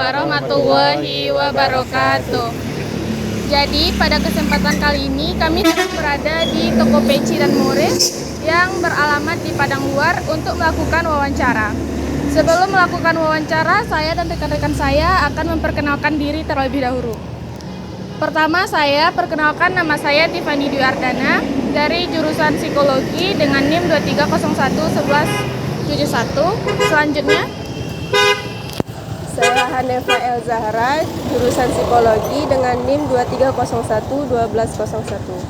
warahmatullahi wabarakatuh. Jadi pada kesempatan kali ini kami sedang berada di toko peci dan more yang beralamat di Padang Luar untuk melakukan wawancara. Sebelum melakukan wawancara, saya dan rekan-rekan saya akan memperkenalkan diri terlebih dahulu. Pertama, saya perkenalkan, nama saya Tiffany Dwi Ardana dari jurusan Psikologi dengan NIM 23011171. Selanjutnya, saya Hanefa El Zahra, jurusan Psikologi dengan NIM 23011201.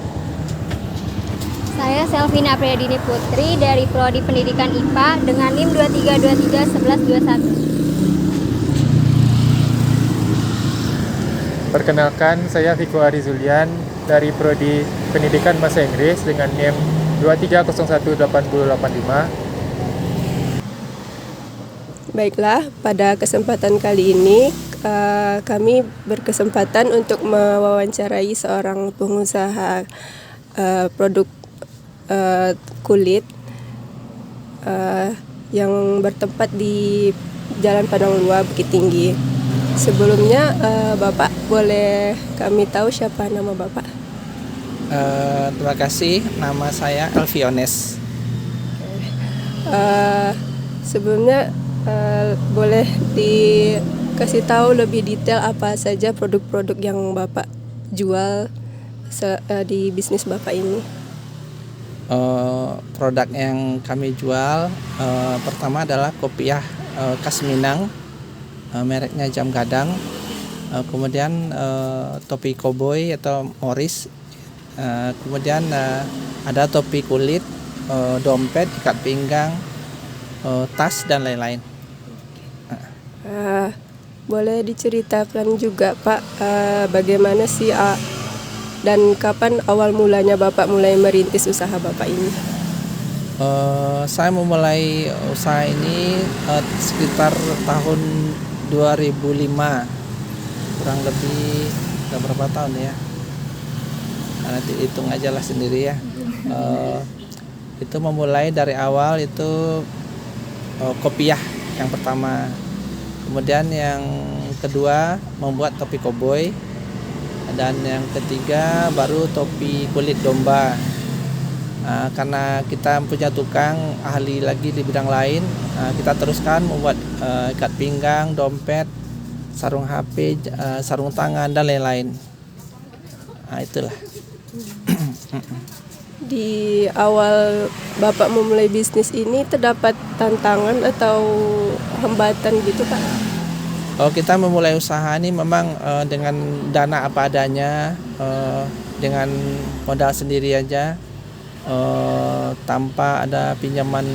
Saya Selvina Priyadini Putri dari Prodi Pendidikan IPA dengan NIM 23231121. Perkenalkan, saya Viko Ari Zulian dari Prodi Pendidikan Bahasa Inggris dengan NIM 23018085. Baiklah, pada kesempatan kali ini kami berkesempatan untuk mewawancarai seorang pengusaha produk kulit yang bertempat di Jalan Padang Luar, Bukit Tinggi. Sebelumnya, Bapak boleh kami tahu siapa nama Bapak? Terima kasih, nama saya Elviones. Sebelumnya boleh dikasih tahu lebih detail apa saja produk-produk yang Bapak jual di bisnis Bapak ini? Produk yang kami jual pertama adalah kopiah khas Minang, mereknya Jam Gadang. Kemudian topi koboi atau moris. Kemudian ada topi kulit, dompet, ikat pinggang, tas dan lain-lain. Boleh diceritakan juga Pak, bagaimana sih dan kapan awal mulanya Bapak mulai merintis usaha Bapak ini? Saya memulai usaha ini sekitar tahun 2005, kurang lebih udah berapa tahun ya? Nanti hitung aja lah sendiri ya. Itu memulai dari awal itu kopiah yang pertama. Kemudian yang kedua membuat topi koboi, dan yang ketiga baru topi kulit domba. Karena kita punya tukang ahli lagi di bidang lain, kita teruskan membuat ikat pinggang, dompet, sarung HP, sarung tangan dan lain-lain. Itulah. Di awal Bapak memulai bisnis ini terdapat tantangan atau hambatan gitu Pak? Kita memulai usaha ini memang dengan dana apa adanya, dengan modal sendiri aja, tanpa ada pinjaman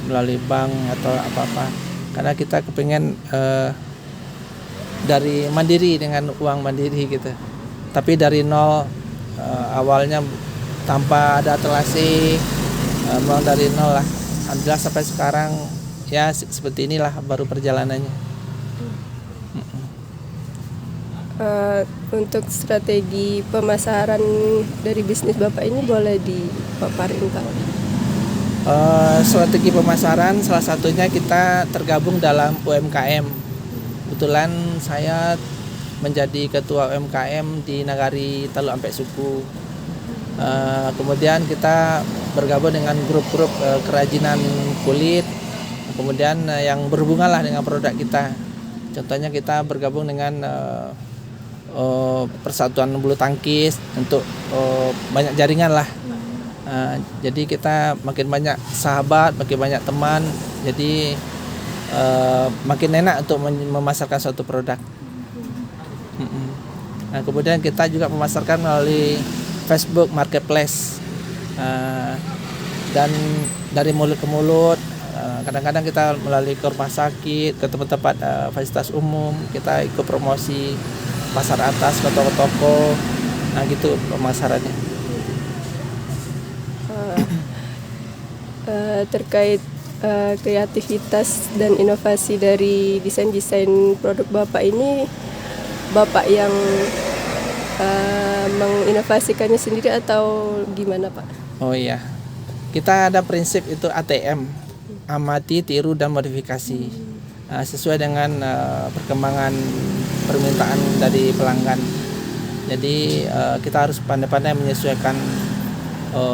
melalui bank atau apa-apa. Karena kita kepengen dari mandiri, dengan uang mandiri gitu. Tapi dari nol, awalnya tanpa ada telasi, memang dari nol lah. Alhamdulillah sampai sekarang ya seperti inilah baru perjalanannya. Untuk strategi pemasaran dari bisnis Bapak ini boleh dipaparin Pak? Strategi pemasaran salah satunya kita tergabung dalam UMKM. Kebetulan saya menjadi ketua UMKM di Nagari Taluk Ampek Suku. Kemudian kita bergabung dengan grup-grup kerajinan kulit, kemudian yang berhubungan lah dengan produk kita. Contohnya kita bergabung dengan persatuan bulu tangkis untuk banyak jaringan lah. Jadi kita makin banyak sahabat, makin banyak teman, jadi makin enak untuk memasarkan suatu produk. Nah, kemudian kita juga memasarkan melalui Facebook Marketplace, dan dari mulut ke mulut. Kadang-kadang kita melalui ke rumah sakit, ke tempat-tempat fasilitas umum, kita ikut promosi pasar atas, ke toko-toko, nah gitu pemasarannya. Terkait kreativitas dan inovasi dari desain-desain produk Bapak ini, Bapak yang menginovasikannya sendiri atau gimana Pak? Oh iya, kita ada prinsip itu ATM, amati, tiru, dan modifikasi. sesuai dengan perkembangan permintaan dari pelanggan. Jadi kita harus pandai-pandai menyesuaikan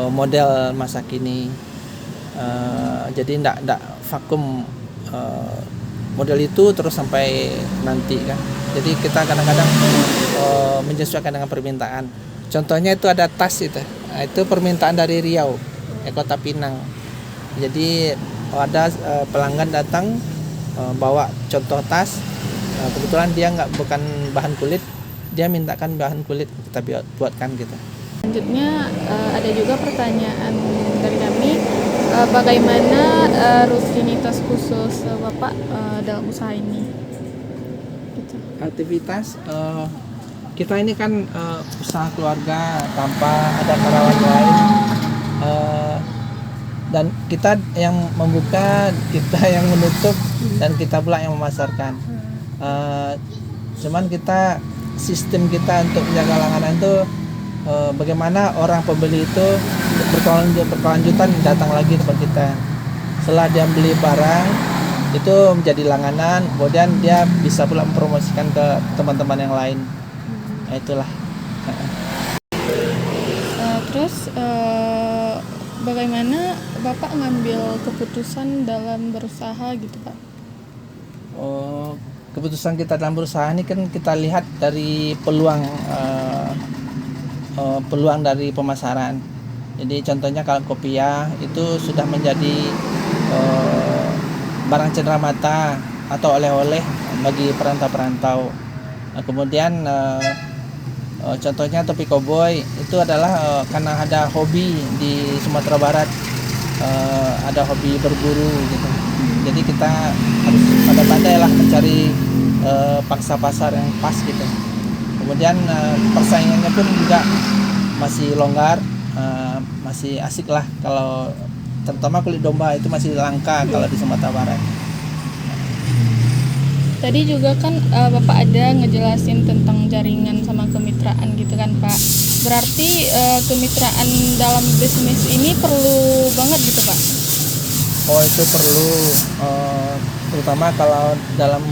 model masa kini. Jadi tidak vakum model itu terus sampai nanti kan. Jadi kita kadang-kadang menyesuaikan dengan permintaan. Contohnya itu ada tas itu permintaan dari Riau, Kota Pinang. Jadi ada pelanggan datang bawa contoh tas, kebetulan dia bukan bahan kulit, dia mintakan bahan kulit, kita buatkan gitu. Selanjutnya ada juga pertanyaan dari kami, bagaimana rutinitas khusus Bapak dalam usaha ini? Gitu. Aktivitas kita ini kan usaha keluarga tanpa ada karyawan lain, dan kita yang membuka, kita yang menutup, dan kita pula yang memasarkan. Cuman kita sistem kita untuk menjaga langganan itu bagaimana orang pembeli itu berkelanjutan datang lagi tempat kita. Setelah dia beli barang itu menjadi langganan, kemudian dia bisa pula mempromosikan ke teman-teman yang lain. Nah, itulah. Terus bagaimana Bapak ngambil keputusan dalam berusaha gitu Pak? Keputusan kita dalam berusaha ini kan kita lihat dari peluang dari pemasaran. Jadi contohnya kalau kopiah itu sudah menjadi barang cenderamata atau oleh-oleh bagi perantau-perantau. Kemudian contohnya topi koboi itu adalah karena ada hobi di Sumatera Barat, ada hobi berburu gitu. Jadi kita harus pandai-pandai lah mencari paksa pasar yang pas gitu. Kemudian persaingannya pun juga masih longgar, masih asik lah, kalau terutama kulit domba itu masih langka kalau di Sumatera Barat. Tadi juga kan Bapak ada ngejelasin tentang jaringan sama kemitraan gitu kan Pak. Berarti kemitraan dalam bisnis ini perlu banget gitu Pak? Oh, itu perlu, terutama kalau dalam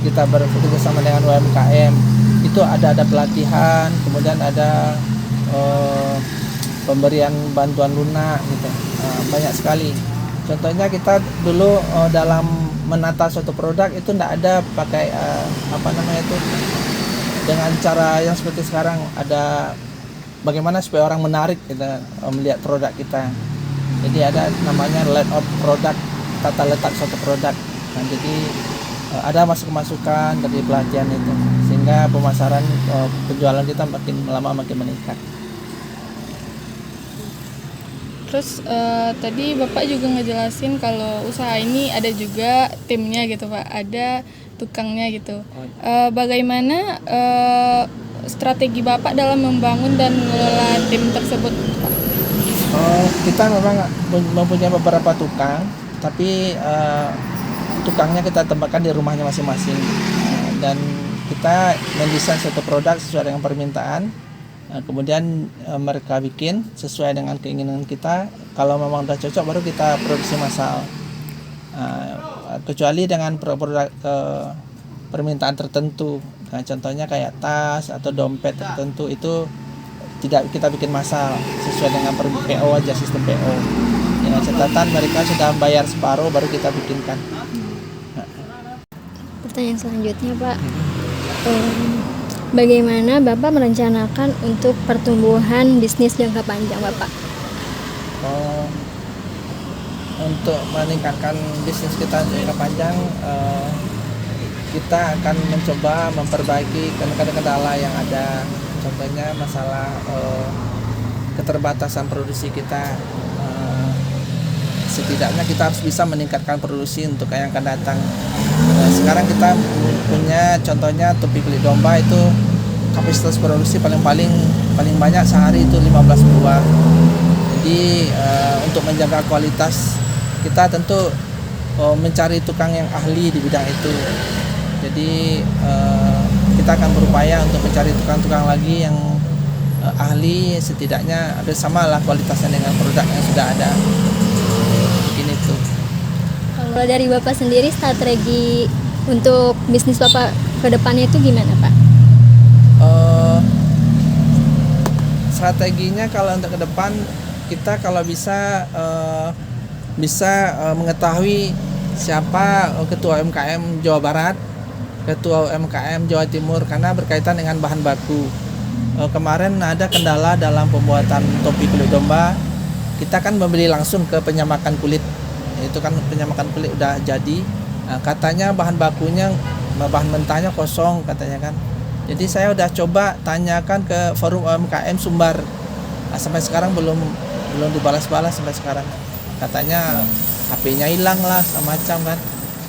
kita bekerja sama dengan UMKM itu ada pelatihan, kemudian ada pemberian bantuan lunak gitu, banyak sekali. Contohnya kita dulu dalam menata suatu produk itu tidak ada pakai dengan cara yang seperti sekarang, ada bagaimana supaya orang menarik kita melihat produk kita. Jadi ada namanya layout produk, tata letak suatu produk. Nah, jadi ada masukan dari pelatihan itu sehingga pemasaran penjualan kita makin lama makin meningkat. Terus tadi Bapak juga ngejelasin kalau usaha ini ada juga timnya gitu Pak, ada tukangnya gitu. Bagaimana strategi Bapak dalam membangun dan mengelola tim tersebut Pak? Kita memang mempunyai beberapa tukang, tapi tukangnya kita tempatkan di rumahnya masing-masing, dan kita mendesain suatu produk sesuai dengan permintaan. Kemudian mereka bikin sesuai dengan keinginan kita. Kalau memang sudah cocok baru kita produksi massal. Kecuali dengan produk permintaan tertentu. Nah, contohnya kayak tas atau dompet tertentu itu tidak kita bikin massal, sesuai dengan PO aja, sistem PO. Dengan catatan mereka sudah bayar separuh baru kita bikinkan. Pertanyaan selanjutnya Pak, bagaimana Bapak merencanakan untuk pertumbuhan bisnis jangka panjang Bapak? Untuk meningkatkan bisnis kita jangka panjang, kita akan mencoba memperbaiki kendala yang ada. Contohnya masalah keterbatasan produksi kita. Setidaknya kita harus bisa meningkatkan produksi untuk yang akan datang. Sekarang kita punya contohnya topi kulit domba itu kapasitas produksi paling banyak sehari itu 15 buah. Jadi untuk menjaga kualitas kita tentu mencari tukang yang ahli di bidang itu. Jadi kita akan berupaya untuk mencari tukang-tukang lagi yang ahli, setidaknya ada samalah kualitasnya dengan produk yang sudah ada. Begini tuh. Kalau Kalau dari Bapak sendiri, strategi untuk bisnis Bapak ke depannya itu gimana, Pak? Strateginya kalau untuk ke depan, kita kalau bisa mengetahui siapa ketua UMKM Jawa Barat, ketua UMKM Jawa Timur, karena berkaitan dengan bahan baku. Kemarin ada kendala dalam pembuatan topi kulit domba. Kita kan membeli langsung ke penyamakan kulit. Itu kan penyamakan kulit udah jadi. Katanya bahan bakunya, bahan mentahnya kosong katanya kan. Jadi saya udah coba tanyakan ke forum UMKM Sumbar. Sampai sekarang belum dibalas-balas sampai sekarang. Katanya HP-nya hilang lah semacam kan.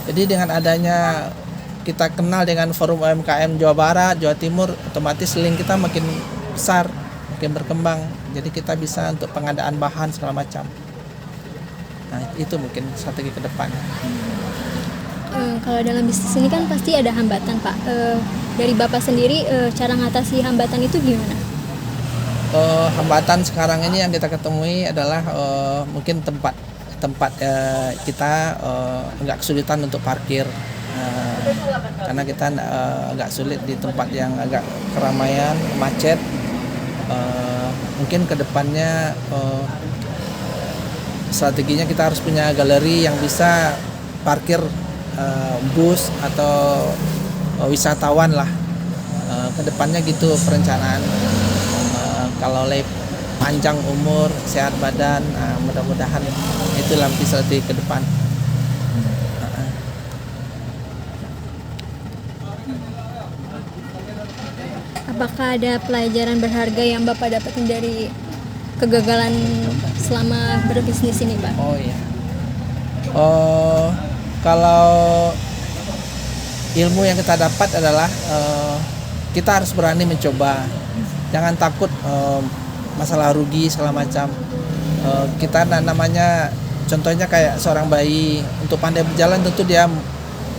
Jadi dengan adanya kita kenal dengan forum UMKM Jawa Barat, Jawa Timur, otomatis link kita makin besar, makin berkembang. Jadi kita bisa untuk pengadaan bahan segala macam. Nah, itu mungkin strategi ke depan. Kalau dalam bisnis ini kan pasti ada hambatan, Pak. Dari Bapak sendiri, cara ngatasi hambatan itu gimana? Hambatan sekarang ini yang kita ketemui adalah mungkin tempat kita agak kesulitan untuk parkir. Karena kita agak sulit di tempat yang agak keramaian, macet. Mungkin kedepannya strateginya kita harus punya galeri yang bisa parkir bus atau wisatawan lah. Kedepannya gitu perencanaan. Kalau panjang umur, sehat badan, mudah-mudahan itu lampi strategi ke depan. Apakah ada pelajaran berharga yang Bapak dapatin dari kegagalan selama berbisnis ini, Pak? Oh iya. Kalau ilmu yang kita dapat adalah kita harus berani mencoba. Jangan takut masalah rugi segala macam. Kita namanya contohnya kayak seorang bayi, untuk pandai berjalan tentu dia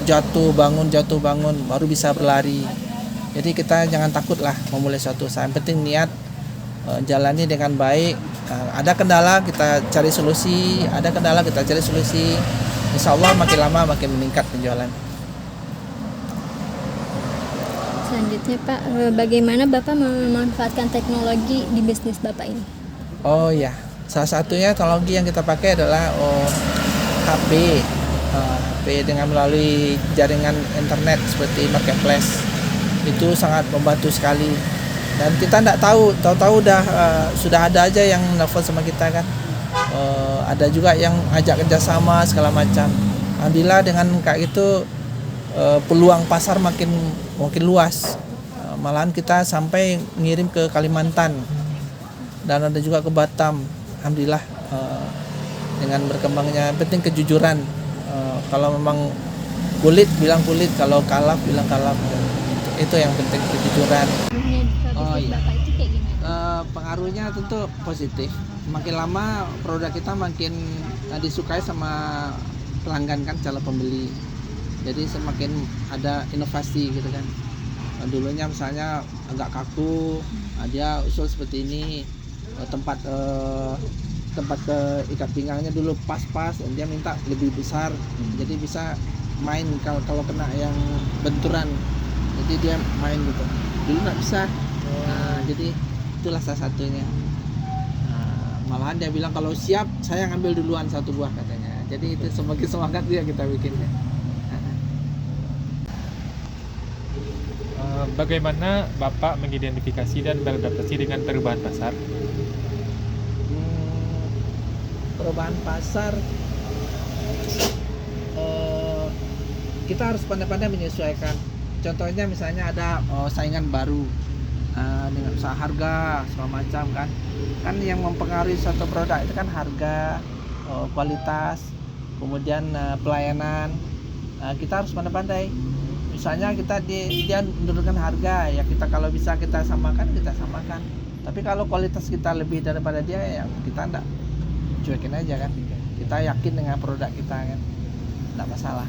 jatuh bangun baru bisa berlari. Jadi kita jangan takut lah memulai suatu usaha. Yang penting niat, jalani dengan baik. Ada kendala kita cari solusi, Insya Allah makin lama makin meningkat penjualan. Selanjutnya, Pak, bagaimana Bapak memanfaatkan teknologi di bisnis Bapak ini? Oh ya, salah satunya teknologi yang kita pakai adalah HP dengan melalui jaringan internet seperti marketplace. Itu sangat membantu sekali. Dan kita tidak tahu sudah ada aja yang nelfon sama kita kan. Ada juga yang ajak kerjasama segala macam. Alhamdulillah dengan kayak gitu peluang pasar makin luas. Malahan kita sampai ngirim ke Kalimantan dan ada juga ke Batam. Alhamdulillah dengan berkembangnya, penting kejujuran. Kalau memang kulit bilang kulit, kalau kalap bilang kalap. Itu yang penting, kejujuran. Oh iya. Pengaruhnya tentu positif. Makin lama produk kita makin disukai sama pelanggan kan, calon pembeli. Jadi semakin ada inovasi gitu kan. Dulunya misalnya agak kaku, dia usul seperti ini, tempat ke ikat pinggangnya dulu pas-pas, dan dia minta lebih besar, jadi bisa main kalau kena yang benturan, jadi dia main gitu. Dulu nggak bisa, jadi itulah salah satunya. Malahan dia bilang kalau siap saya ngambil duluan satu buah katanya. Jadi itu sebagai semangat dia kita bikinnya. Bagaimana Bapak mengidentifikasi dan beradaptasi dengan perubahan pasar? Perubahan pasar, kita harus pandai-pandai menyesuaikan. Contohnya misalnya ada saingan baru dengan usaha harga segala macam kan yang mempengaruhi suatu produk itu kan harga, kualitas, kemudian pelayanan. Kita harus pandai-pandai. Misalnya dia menurunkan harga, ya kita kalau bisa kita samakan. Tapi kalau kualitas kita lebih daripada dia, ya kita enggak, cuekin aja kan. Kita yakin dengan produk kita kan, enggak masalah.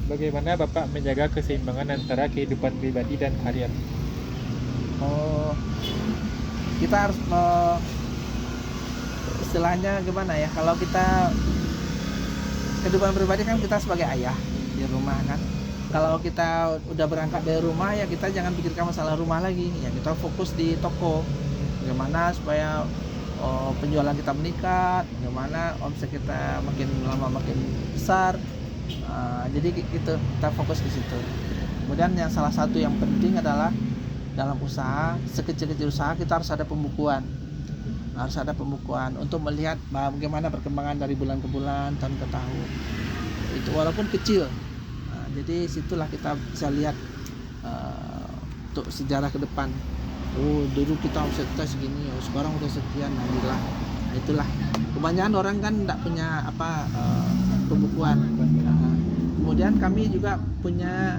Bagaimana Bapak menjaga keseimbangan antara kehidupan pribadi dan karir? Kita harus istilahnya gimana ya? Kalau kita kehidupan pribadi kan kita sebagai ayah di rumah kan. Kalau kita udah berangkat dari rumah ya kita jangan pikirkan masalah rumah lagi. Ya kita fokus di toko. Bagaimana supaya penjualan kita meningkat, bagaimana omset kita makin lama makin besar. Jadi kita fokus ke situ. Kemudian yang salah satu yang penting adalah dalam usaha, sekecil-kecil usaha kita harus ada pembukuan. Harus ada pembukuan untuk melihat bagaimana perkembangan dari bulan ke bulan, tahun ke tahun. Itu walaupun kecil. Jadi situlah kita bisa lihat untuk sejarah ke depan. Oh, dulu kita omset kita segini, sekarang udah sekian. Alhamdulillah. Nah, itulah. Kebanyakan orang kan tidak punya pembukuan. Kemudian kami juga punya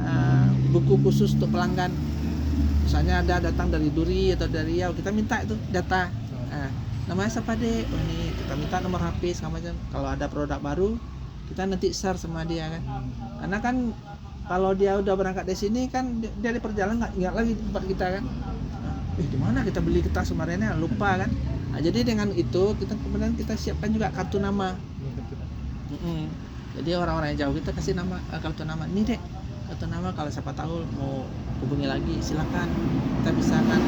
buku khusus untuk pelanggan. Misalnya ada datang dari Duri atau dari Riau, kita minta itu data. Namanya siapa deh? Oh, ini kita minta nomor HP segala macam. Kalau ada produk baru, kita nanti share sama dia kan. Karena kan kalau dia udah berangkat dari sini kan dia di perjalanan nggak ingat lagi tempat kita kan. Di mana kita beli kertas kemarinnya lupa kan. Nah, jadi dengan itu kita kemudian kita siapkan juga kartu nama. Jadi orang-orang yang jauh kita kasih nama kartu nama. Ini dek kartu nama, kalau siapa tahu mau hubungi lagi silakan. Kita bisa kan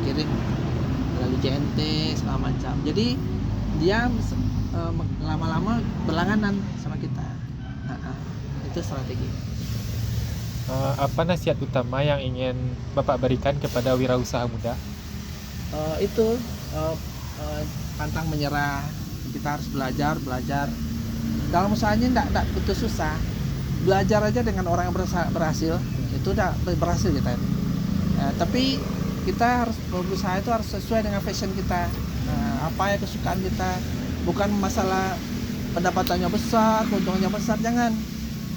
kirim melalui JNT segala macam. Jadi dia lama-lama berlangganan sama kita. Itu strategi. Apa nasihat utama yang ingin Bapak berikan kepada wirausaha muda? Pantang menyerah. Kita harus belajar. Dalam usahanya tidak begitu susah. Belajar aja dengan orang yang berhasil, itu udah berhasil kita. Tapi kita harus berusaha itu harus sesuai dengan passion kita. Apa yang kesukaan kita. Bukan masalah pendapatannya besar, keuntungannya besar, jangan.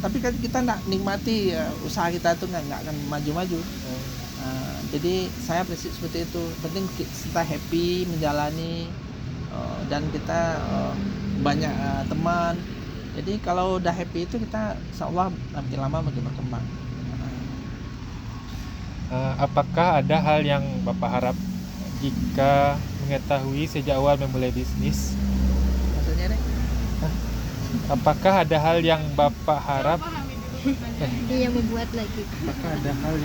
Tapi kan kita nggak nikmati usaha kita itu nggak akan maju-maju. Jadi saya prinsip seperti itu. Penting kita happy menjalani dan kita banyak teman. Jadi kalau udah happy itu kita insya Allah makin lama makin berkembang. Apakah ada hal yang Bapak harap jika mengetahui sejak awal memulai bisnis? Maksudnya deh? Apakah ada hal yang Bapak harap? Dia membuat lagi. Apakah ada hal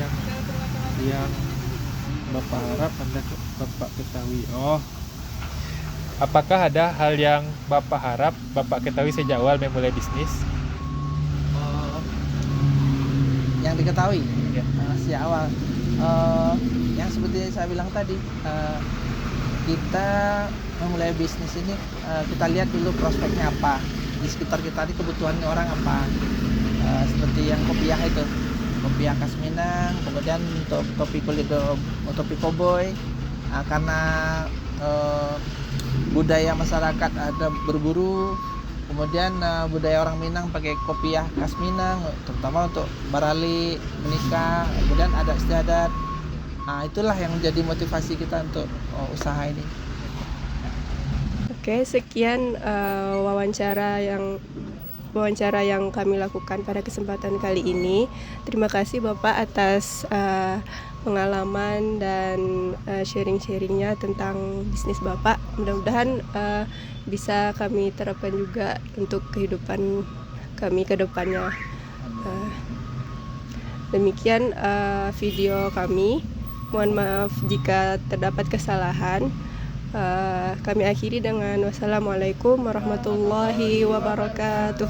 yang Bapak harap Anda Bapak ketahui? Apakah ada hal yang Bapak harap Bapak ketahui sejak awal memulai bisnis? Yang diketahui Ya. sejak awal. Yang seperti saya bilang tadi, kita memulai bisnis ini kita lihat dulu prospeknya apa. Di sekitar kita ini kebutuhannya orang apa, seperti yang kopiah itu, kopiah khas Minang, kemudian untuk topi kulit topi koboi, karena budaya masyarakat ada berburu, kemudian budaya orang Minang pakai kopiah khas Minang, terutama untuk barali, menikah, kemudian ada istiadat. Itulah yang menjadi motivasi kita untuk usaha ini. Oke, sekian wawancara yang kami lakukan pada kesempatan kali ini. Terima kasih Bapak atas pengalaman dan sharing-sharingnya tentang bisnis Bapak. Mudah-mudahan bisa kami terapkan juga untuk kehidupan kami ke depannya. Demikian video kami. Mohon maaf jika terdapat kesalahan. Kami akhiri dengan wassalamualaikum warahmatullahi wabarakatuh.